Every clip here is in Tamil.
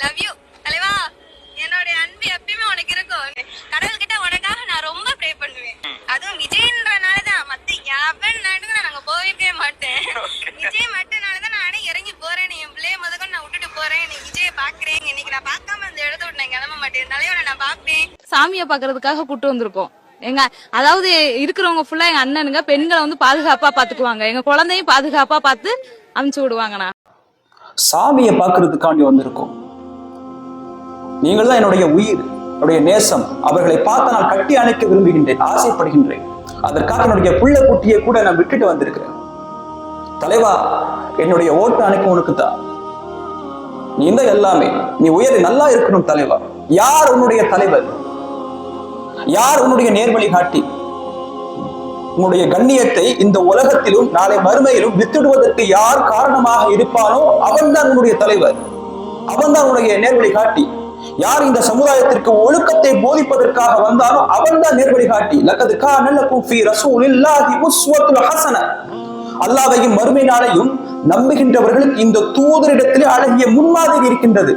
லவ் யூ தலைவா. என்னோட அன்பு எப்பயுமே உனக்கு இருக்கும். கடவுள்கிட்ட உனக்காக நான் ரொம்ப ப்ரே பண்ணுவேன். அதுவும் விஜயன்றனாலதான். மத்த எவன் நாட்டுக்கு நாங்க போயிருக்கவே மாட்டேன். விஜய் மட்டும்னாலதான் நானே இறங்கி போறேன். என் பிள்ளைய முதல்ல நான் விட்டுட்டு போறேன். நீ விஜய பாக்குறேன். இன்னைக்கு நான் பார்க்காம அந்த இடத்த விட்டு நான் கிளம்ப மாட்டேன். தலைவரை நான் பாப்பேன். சாமியை பாக்குறதுக்காக கூட்டு வந்திருக்கோம். எங்க அதாவது இருக்கிறவங்க ஃபுல்லா எங்க அண்ணனுங்க பெண்களை வந்து பாதுகாப்பா பாத்துக்குவாங்க. எங்க குழந்தையும் பாதுகாப்பா பார்த்து அனுப்பிச்சு விடுவாங்கண்ணா. சாமியை பார்க்கறதுக்காண்டி வந்திருக்கோம். நீங்கள் தான் என்னுடைய உயிர், என்னுடைய நேசம். அவர்களை பார்த்து நான் கட்டி அணைக்க விரும்புகின்றேன், ஆசைப்படுகின்றேன். அதற்காக என்னுடைய புள்ள குட்டியை கூட நான் விட்டுட்டு வந்திருக்கிறேன். தலைவா, என்னுடைய ஓட்டு அணைக்க உனக்கு தான். நீ தான் எல்லாமே. நீ உயர் நல்லா இருக்கணும் தலைவா. யார் உன்னுடைய தலைவர்? யார் உன்னுடைய நேர்வழி காட்டி? உன்னுடைய கண்ணியத்தை இந்த உலகத்திலும் நாளை மறுமையிலும் வித்துடுவதற்கு யார் காரணமாக இருப்பானோ அவன் தான் உன்னுடைய தலைவர். அவன் தான் உன்னுடைய நேர்வழி காட்டி. யார் இந்த சமுதாயத்திற்கு ஒழுக்கத்தை போதிப்பதற்காக வந்தானோ அவன் தான் நேர்வழி காட்டி. லகத் கான லகும் ஃபீ ரசூலில்லாஹி உஸ்வத்துன் ஹஸன. அல்லாஹ்வையும் மறுமை நாளையும் நம்புகின்றவர்களுக்கு இந்த தூதரிடத்திலே அழகிய முன்மாதிரி இருக்கின்றது.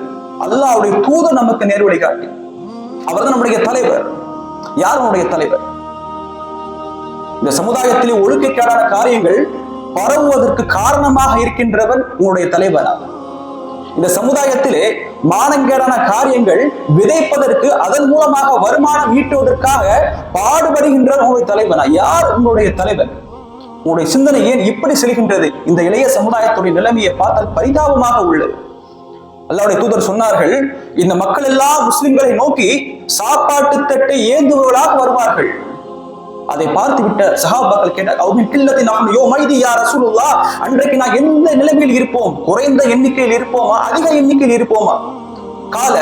அல்லாஹ்வுடைய தூதர் நமக்கு நேர்வழி காட்டி. அவர்தான் நம்முடைய தலைவர். யார் நம்முடைய தலைவர்? இந்த சமுதாயத்திலே ஒழுக்கக்கேடான காரியங்கள் பரவுவதற்கு காரணமாக இருக்கின்றவன் உன்னுடைய தலைவனா? இந்த சமுதாயத்திலே மானங்கேடான காரியங்கள் விதைப்பதற்கு அதன் மூலமாக வருமானம் ஈட்டுவதற்காக பாடுபடுகின்றவன் உங்களுடைய தலைவனா? யார் உங்களுடைய தலைவர்? உங்களுடைய சிந்தனை ஏன் இப்படி செல்கின்றது? இந்த இளைய சமுதாயத்துடைய நிலைமையை பார்த்தால் பரிதாபமாக உள்ளது. அல்லாஹ்வுடைய தூதர் சொன்னார்கள், இந்த மக்கள் எல்லாம் முஸ்லிம்களை நோக்கி சாப்பாட்டு தட்டை ஏந்துபவர்களாக வருவார்கள். அதை பார்த்து விட்ட சஹாபாக்கள் கேட்டார், அன்றைக்கு நான் எந்த நிலைமையில் இருப்போம்? குறைந்த எண்ணிக்கையில் இருப்போமா, அதிக எண்ணிக்கையில் இருப்போமா? கால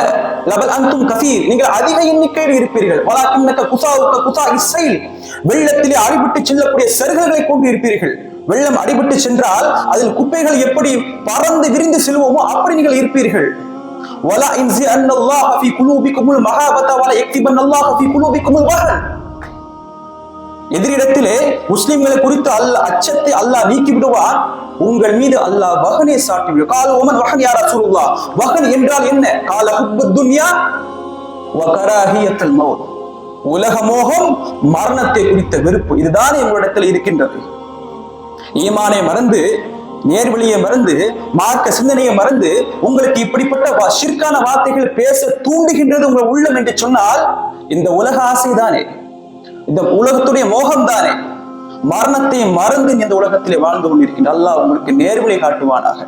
லபல் அன்தும் கசீர், நீங்கள் அதிக எண்ணிக்கையில் இருப்பீர்கள். வலாக்கின்னக குஸாவுக குஸா இஸ்ஸைல், வெள்ளத்திலே அடிபட்டு செல்லக்கூடிய சருகுகளை கொண்டு இருப்பீர்கள். வெள்ளம் அடிபட்டு சென்றால் அதில் குப்பைகள் எப்படி பறந்து விரிந்து செல்வோமோ அப்படி நீங்கள் இருப்பீர்கள். வலா இன்ஸி அன்னல்லாஹ ஃபீ குலூபிக்குமுல் மஹாபத வலா யக்திபன்னல்லாஹ ஃபீ குலூபிக்குமுல் வஹன். எதிரிடத்திலே முஸ்லிம்களை குறித்து அச்சத்தை அல்லாஹ் நீக்கி விடுவான். உங்கள் மீது அல்லாஹ் வஹனை சாட்டி விடுவான். கால் ஓமன் வஹன் யா ரசூலுல்லாஹ். வஹன் என்றால் என்ன? கால ஹுப்புத் துன்யா வ கராஹியத்துல் மௌத். உலக மோகம், மரணத்தை குறித்த வெறுப்பு, இதுதான் உங்களிடத்தில் இருக்கின்றது. ஈமானை மறந்து, நேர்வழியை மறந்து, மார்க்க சிந்தனையை மறந்து உங்களுக்கு இப்படிப்பட்ட ஷிர்கான வார்த்தைகள் பேச தூண்டுகின்றது உங்கள் உள்ளம் என்று சொன்னால் இந்த உலக ஆசை தானே, இந்த உலகத்துடைய மோகம் தானே. மரணத்தை மறந்து இந்த உலகத்திலே வாழ்ந்து கொண்டிருக்கின்ற அல்லாஹ் உங்களுக்கு நேர்வழி காட்டுவானாக.